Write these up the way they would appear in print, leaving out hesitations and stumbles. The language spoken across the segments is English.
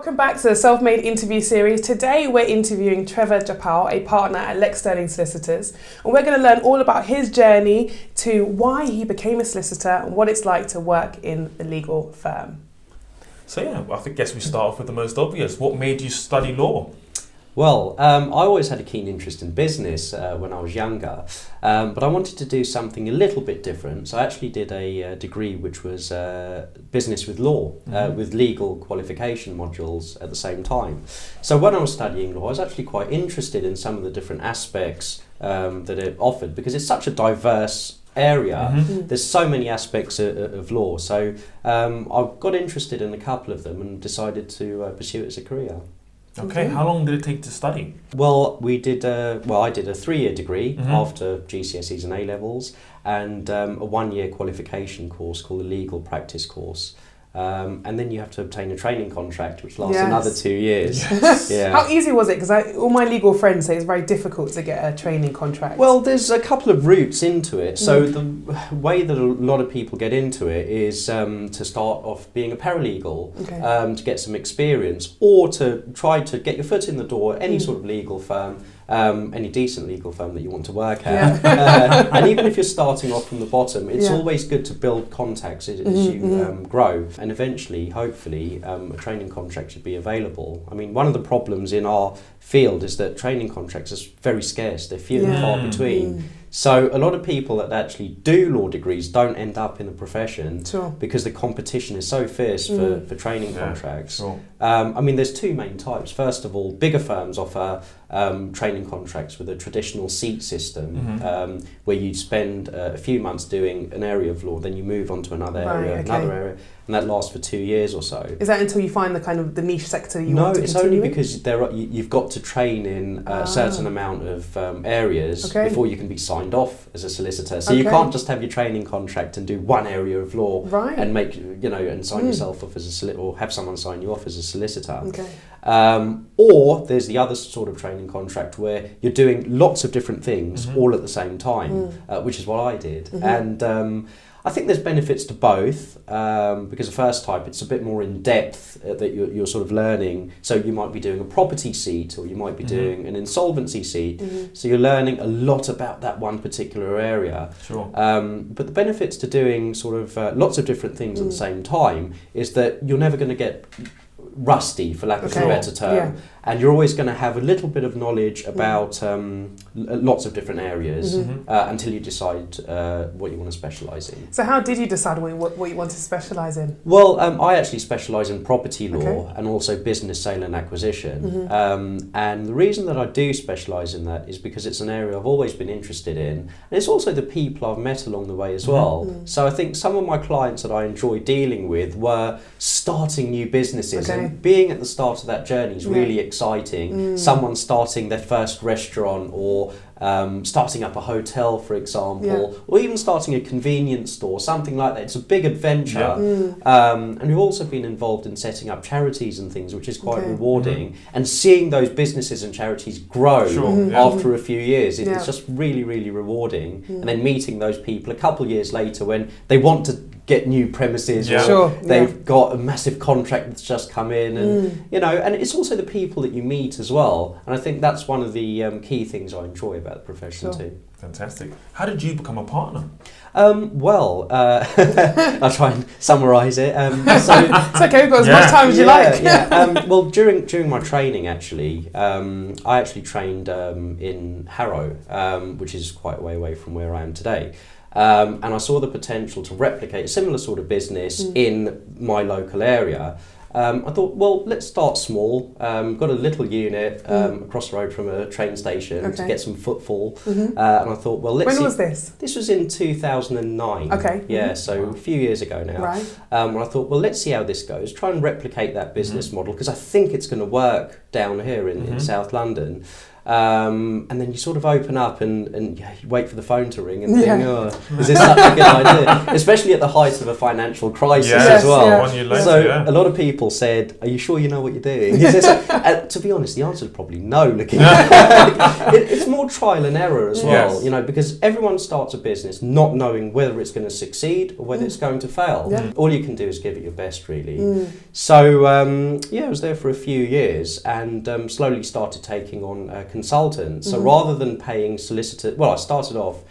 Welcome back to the Self-Made Interview Series. Today we're interviewing Trevor Japal, a partner at Lex Sterling Solicitors, and we're going to learn all about his journey to why he became a solicitor and what it's like to work in the legal firm. So yeah, I guess we start off with the most obvious. What made you study law? Well, I always had a keen interest in business when I was younger, but I wanted to do something a little bit different. So I actually did a degree which was business with law, with legal qualification modules at the same time. So when I was studying law, I was actually quite interested in some of the different aspects that it offered, because it's such a diverse area. There's so many aspects of law. So I got interested in a couple of them and decided to pursue it as a career. Okay, how long did it take to study? Well, I did a 3-year degree after GCSEs and A-levels, and a 1-year qualification course called the Legal Practice course. And then you have to obtain a training contract, which lasts another 2 years. Yes. Yeah. How easy was it? Because all my legal friends say it's very difficult to get a training contract. Well, there's a couple of routes into it. So the way that a lot of people get into it is to start off being a paralegal, to get some experience, or to try to get your foot in the door at any sort of legal firm. Any decent legal firm that you want to work at. And even if you're starting off from the bottom, it's always good to build contacts as you grow. And eventually, hopefully, a training contract should be available. I mean, one of the problems in our field is that training contracts are very scarce. They're few and far between. So a lot of people that actually do law degrees don't end up in the profession because the competition is so fierce for training contracts. I mean, there's two main types. First of all, bigger firms offer training contracts with a traditional seat system, where you'd spend a few months doing an area of law, then you move on to another area, and that lasts for 2 years or so. Is that until you find the kind of the niche sector you want to continue? No, it's only because you've got to train in a certain amount of areas before you can be signed off as a solicitor. So you can't just have your training contract and do one area of law and make and sign yourself off as a solicitor, or have someone sign you off as a solicitor. Or there's the other sort of training contract where you're doing lots of different things all at the same time, which is what I did. And I think there's benefits to both, because the first type, it's a bit more in depth that you're sort of learning. So you might be doing a property seat, or you might be doing an insolvency seat. So you're learning a lot about that one particular area. But the benefits to doing sort of lots of different things at the same time is that you're never going to get rusty, for lack of a better term, and you're always going to have a little bit of knowledge about lots of different areas until you decide what you want to specialise in. So how did you decide what you want to specialise in? Well, I actually specialise in property law and also business sale and acquisition, and the reason that I do specialise in that is because it's an area I've always been interested in, and it's also the people I've met along the way as well. So I think some of my clients that I enjoy dealing with were starting new businesses, and being at the start of that journey is really exciting. Someone starting their first restaurant, or starting up a hotel, for example, or even starting a convenience store, something like that. It's a big adventure. And we've also been involved in setting up charities and things, which is quite rewarding. And seeing those businesses and charities grow after a few years, it's just really, really rewarding. And then meeting those people a couple of years later when they want to get new premises, or they've got a massive contract that's just come in, and and it's also the people that you meet as well. And I think that's one of the key things I enjoy about the profession too. Fantastic. How did you become a partner? Well, I'll try and summarise it. So it's okay, we've got as much time as you like. Well, during my training, actually, I actually trained in Harrow, which is quite a way away from where I am today. And I saw the potential to replicate a similar sort of business in my local area. I thought, well, let's start small. Got a little unit across the road from a train station to get some footfall. And I thought, well, let's see. When was this? This was in 2009. Yeah, so a few years ago now. And I thought, well, let's see how this goes. Try and replicate that business model, because I think it's going to work down here in South London. And then you sort of open up and you wait for the phone to ring and think, oh, is this such a good idea? Especially at the height of a financial crisis as well. Yeah. 1 year later, So a lot of people said, are you sure you know what you're doing? To be honest, the answer is probably no, looking back. It's more trial and error as well, you know, because everyone starts a business not knowing whether it's going to succeed or whether it's going to fail. Yeah. All you can do is give it your best, really. So, I was there for a few years and slowly started taking on consultants. So rather than paying solicitors, I started off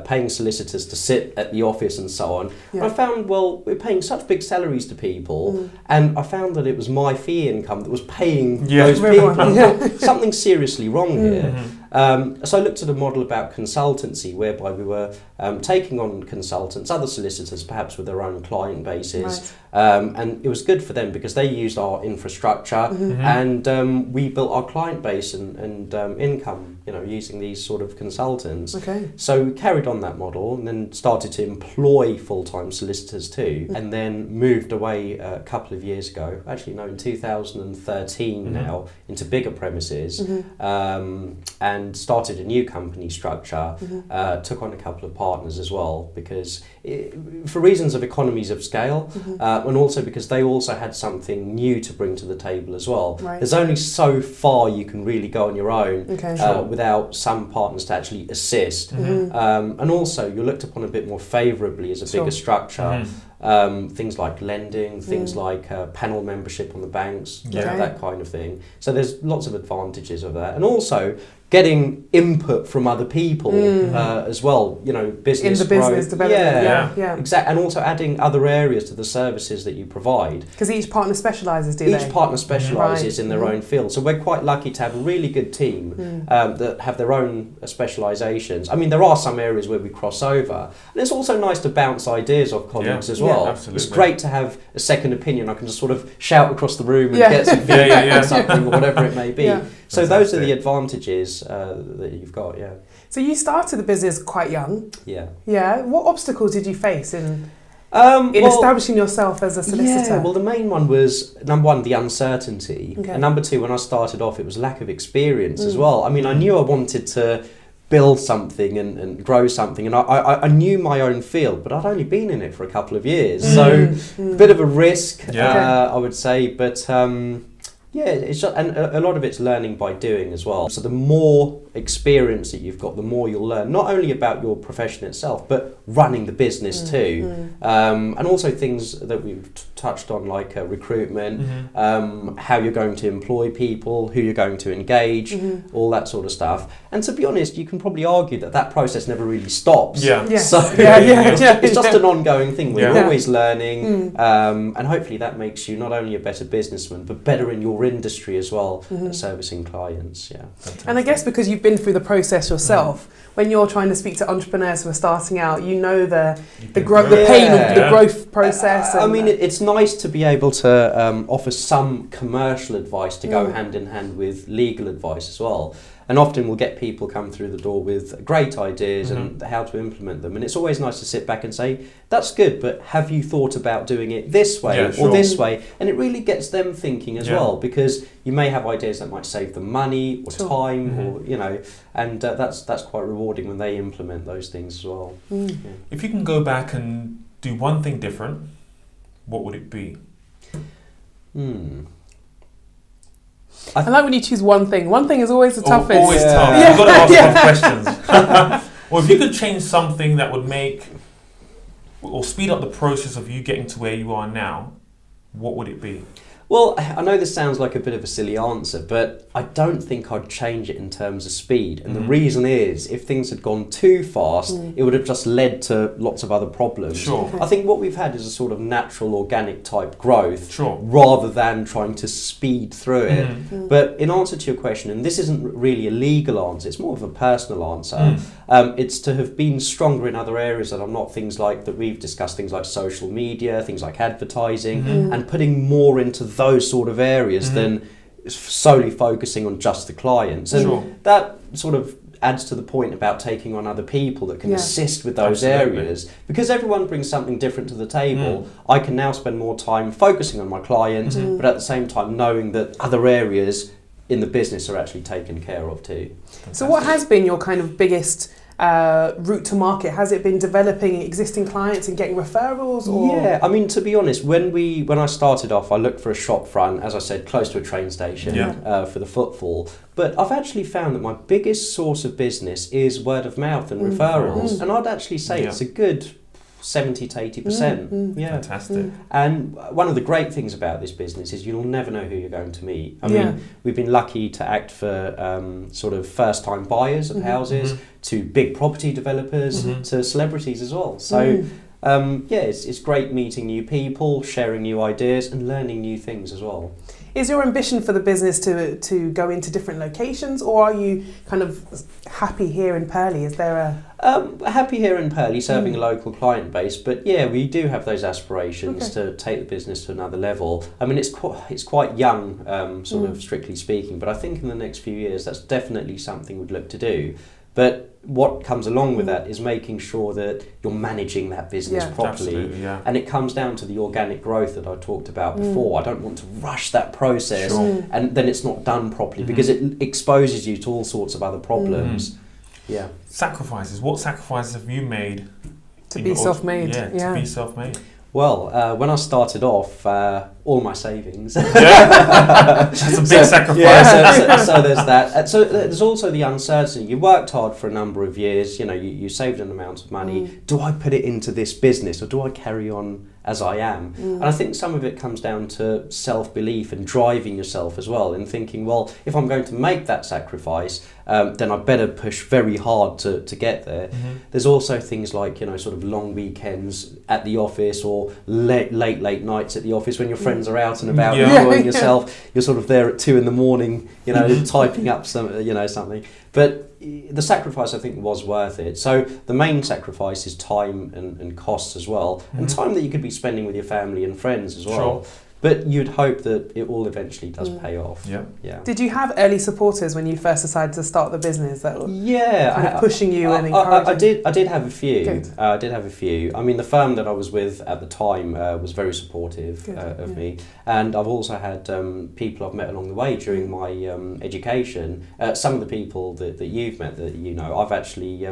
paying solicitors to sit at the office and so on. Yeah. I found, we're paying such big salaries to people, and I found that it was my fee income that was paying those people. Something seriously wrong here. So I looked at a model about consultancy whereby we were taking on consultants, other solicitors perhaps with their own client bases, and it was good for them because they used our infrastructure and we built our client base and income, you know, using these sort of consultants. Okay. So we carried on that model and then started to employ full-time solicitors too, and then moved away a couple of years ago, actually no, in 2013 now, into bigger premises, and started a new company structure, took on a couple of partners as well, because for reasons of economies of scale, and also because they also had something new to bring to the table as well. Right. There's only so far you can really go on your own without some partners to actually assist. And also you're looked upon a bit more favourably as a bigger structure. Things like lending, things like panel membership on the banks, that kind of thing. So there's lots of advantages of that. And also getting input from other people as well, you know, business in the business growth. development. Exactly, and also adding other areas to the services that you provide. Because each partner specialises, do they? Each partner specialises in their own field. So we're quite lucky to have a really good team that have their own specialisations. I mean, there are some areas where we cross over. And it's also nice to bounce ideas off colleagues as well. Absolutely. It's great to have a second opinion. I can just sort of shout across the room and get some feedback on something or whatever it may be. So those are the advantages that you've got, So you started the business quite young. Yeah. What obstacles did you face in establishing yourself as a solicitor? Yeah, well, the main one was, number one, the uncertainty. Okay. And number two, when I started off, it was lack of experience as well. I mean, I knew I wanted to build something and grow something, and I knew my own field, but I'd only been in it for a couple of years. So a bit of a risk, I would say, but it's just, and a lot of it's learning by doing as well. So the more experience that you've got, the more you'll learn, not only about your profession itself, but running the business too. And also things that we've touched on, like recruitment, how you're going to employ people, who you're going to engage, all that sort of stuff. And to be honest, you can probably argue that process never really stops. It's just an ongoing thing. We're always learning, and hopefully that makes you not only a better businessman, but better in your industry as well, servicing clients. And I guess because you've been through the process yourself, when you're trying to speak to entrepreneurs who are starting out, you know the pain of the growth process. I mean, it's nice to be able to offer some commercial advice to go hand in hand with legal advice as well. And often we'll get people come through the door with great ideas and how to implement them. And it's always nice to sit back and say, that's good, but have you thought about doing it this way or this way? And it really gets them thinking as well, because you may have ideas that might save them money or time, or, you know, and that's quite rewarding when they implement those things as well. If you can go back and do one thing different, what would it be? I like when you choose one thing. One thing is always the toughest. Always tough. You've got to ask tough questions. Or if you could change something that would make or speed up the process of you getting to where you are now, what would it be? Well, I know this sounds like a bit of a silly answer, but I don't think I'd change it in terms of speed. And the reason is, if things had gone too fast, it would have just led to lots of other problems. I think what we've had is a sort of natural, organic type growth, rather than trying to speed through it. But in answer to your question, and this isn't really a legal answer, it's more of a personal answer, it's to have been stronger in other areas that are not things like that we've discussed, things like social media, things like advertising, and putting more into those sort of areas than solely focusing on just the clients. And that sort of adds to the point about taking on other people that can assist with those areas, because everyone brings something different to the table. I can now spend more time focusing on my client, but at the same time knowing that other areas in the business are actually taken care of too. So what has been your kind of biggest route to market? Has it been developing existing clients and getting referrals? Or? Yeah, I mean, to be honest, when I started off, I looked for a shop front, as I said, close to a train station for the footfall. But I've actually found that my biggest source of business is word of mouth and referrals. And I'd actually say it's a good 70 to 80%. Yeah. Fantastic. And one of the great things about this business is you'll never know who you're going to meet. I mean, we've been lucky to act for sort of first-time buyers of houses, to big property developers, to celebrities as well. So, it's great meeting new people, sharing new ideas and learning new things as well. Is your ambition for the business to go into different locations, or are you kind of happy here in Purley? Is there a... happy here in Purley, serving a local client base, but yeah, we do have those aspirations to take the business to another level. I mean, it's quite young, sort of strictly speaking, but I think in the next few years that's definitely something we'd look to do. But what comes along with that is making sure that you're managing that business properly. And it comes down to the organic growth that I talked about before. I don't want to rush that process and then it's not done properly because it exposes you to all sorts of other problems. Yeah. Sacrifices. What sacrifices have you made? To be self-made. To be self-made. Well, when I started off, all my savings. That's a big sacrifice. Yeah, so there's that. So there's also the uncertainty. You worked hard for a number of years. You know, you saved an amount of money. Do I put it into this business or do I carry on as I am? And I think some of it comes down to self-belief and driving yourself as well, and thinking, well, if I'm going to make that sacrifice, then I better push very hard to get there. There's also things like, you know, sort of long weekends at the office or late nights at the office when your friends are out and about enjoying yourself. You're sort of there at 2 a.m, you know, typing up something. But the sacrifice, I think, was worth it. So the main sacrifice is time and costs as well, and time that you could be spending with your family and friends as well. But you'd hope that it all eventually does pay off. Yeah. Did you have early supporters when you first decided to start the business that were kind of pushing you and encouraging? I did have a few. Good. I did have a few. I mean, the firm that I was with at the time was very supportive of me. And I've also had people I've met along the way during my education. Some of the people that you've met that you know, I've actually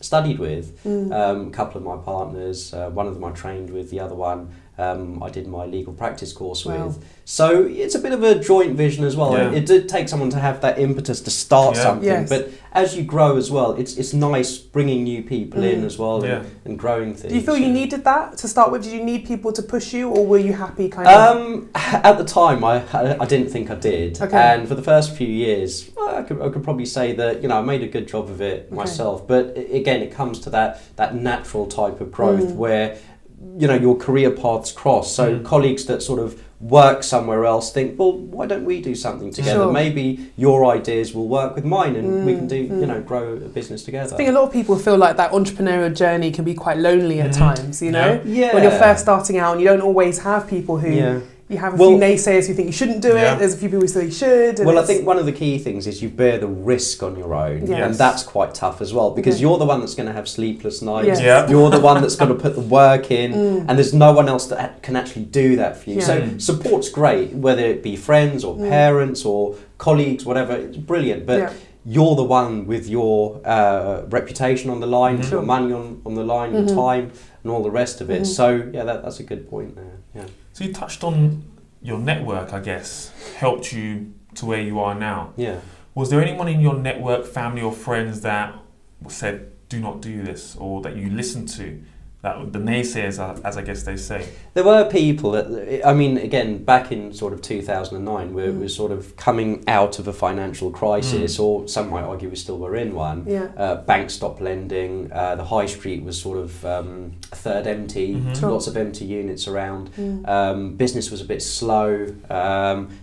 studied with. A couple of my partners, one of them I trained with, the other one I did my legal practice course with. So it's a bit of a joint vision as well. It did take someone to have that impetus to start something, but as you grow as well, it's nice bringing new people in as well and growing things. Do you feel you needed that to start with? Did you need people to push you, or were you happy kind of? At the time, I didn't think I did. And for the first few years, I could probably say that, you know, I made a good job of it myself. But again, it comes to that natural type of growth where, you know, your career paths cross. So colleagues that sort of work somewhere else think, well, why don't we do something together? Maybe your ideas will work with mine and we can do, you know, grow a business together. I think a lot of people feel like that entrepreneurial journey can be quite lonely at times, you know? When you're first starting out and you don't always have people who... You have a few naysayers who think you shouldn't do it. There's a few people who say you should. Well, I think one of the key things is you bear the risk on your own. And that's quite tough as well, because you're the one that's going to have sleepless nights. You're the one that's going to put the work in, and there's no one else that can actually do that for you. So support's great, whether it be friends or parents or colleagues, whatever. It's brilliant. But you're the one with your reputation on the line, your money on the line, your time, and all the rest of it. So, that's a good point there. So you touched on your network, I guess, helped you to where you are now. Was there anyone in your network, family or friends that said, do not do this, or that you listened to? That the naysayers, as I guess they say. There were people that, I mean, again, back in sort of 2009, we were sort of coming out of a financial crisis, or some might argue we still were in one. Banks stopped lending, the high street was sort of a third empty, lots of empty units around. Business was a bit slow,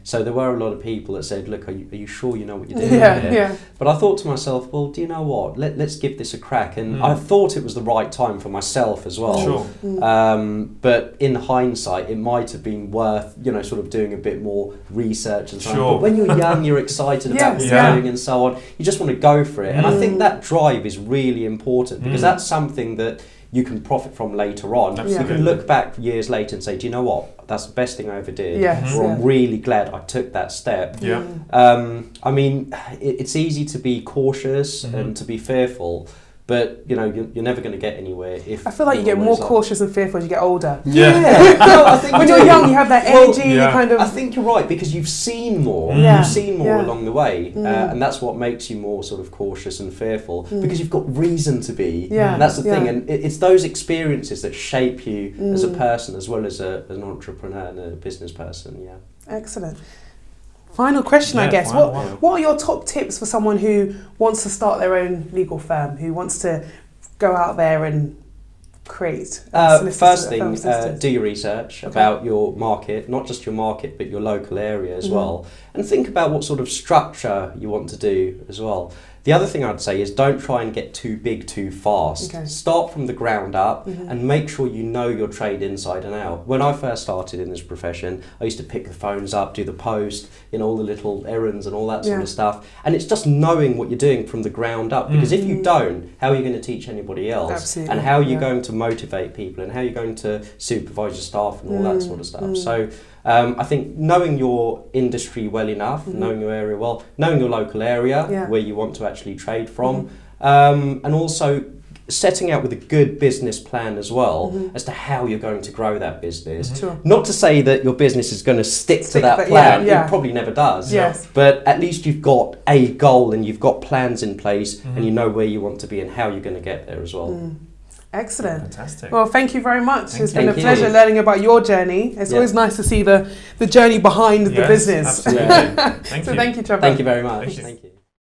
so there were a lot of people that said, look, are you sure you know what you're doing here? But I thought to myself, well, do you know what, let's give this a crack. And I thought it was the right time for myself as well. But in hindsight, it might have been worth, you know, sort of doing a bit more research and so on. But when you're young, you're excited about what you're doing and so on. You just want to go for it. And I think that drive is really important, because that's something that you can profit from later on. Absolutely. You can look back years later and say, do you know what? That's the best thing I ever did. Yes, Or I'm really glad I took that step. Yeah. I mean, it's easy to be cautious and to be fearful, but you know, you're never going to get anywhere if. I feel like you get more cautious and fearful as you get older. Yeah. No, I think when you're young, you have that energy. You kind of. I think you're right, because you've seen more. Yeah. You've seen more Yeah. along the way, and that's what makes you more sort of cautious and fearful, because you've got reason to be. Yeah. And that's the thing, and it's those experiences that shape you as a person, as well as an entrepreneur and a business person. Yeah. Excellent. Final question, I guess. What are your top tips for someone who wants to start their own legal firm, who wants to go out there and create? First thing, do your research about your market, not just your market, but your local area as well. And think about what sort of structure you want to do as well. The other thing I'd say is don't try and get too big too fast. Okay. Start from the ground up and make sure you know your trade inside and out. When I first started in this profession, I used to pick the phones up, do the post, all the little errands and all that sort of stuff. And it's just knowing what you're doing from the ground up. Because if you don't, how are you going to teach anybody else? Absolutely. And how are you going to motivate people? And how are you going to supervise your staff and all that sort of stuff? So I think knowing your industry well enough, knowing your area well, knowing your local area where you want to actually trade from, and also setting out with a good business plan as well as to how you're going to grow that business. Sure. Not to say that your business is going to stick to that plan, it probably never does, but at least you've got a goal and you've got plans in place and you know where you want to be and how you're going to get there as well. Excellent. Fantastic. Well, thank you very much. It's been a Thank pleasure you. learning about your journey. It's always nice to see the journey behind the business. Absolutely. Thank you. Thank you, Trevor. Thank you very much. Thank you. Thank you.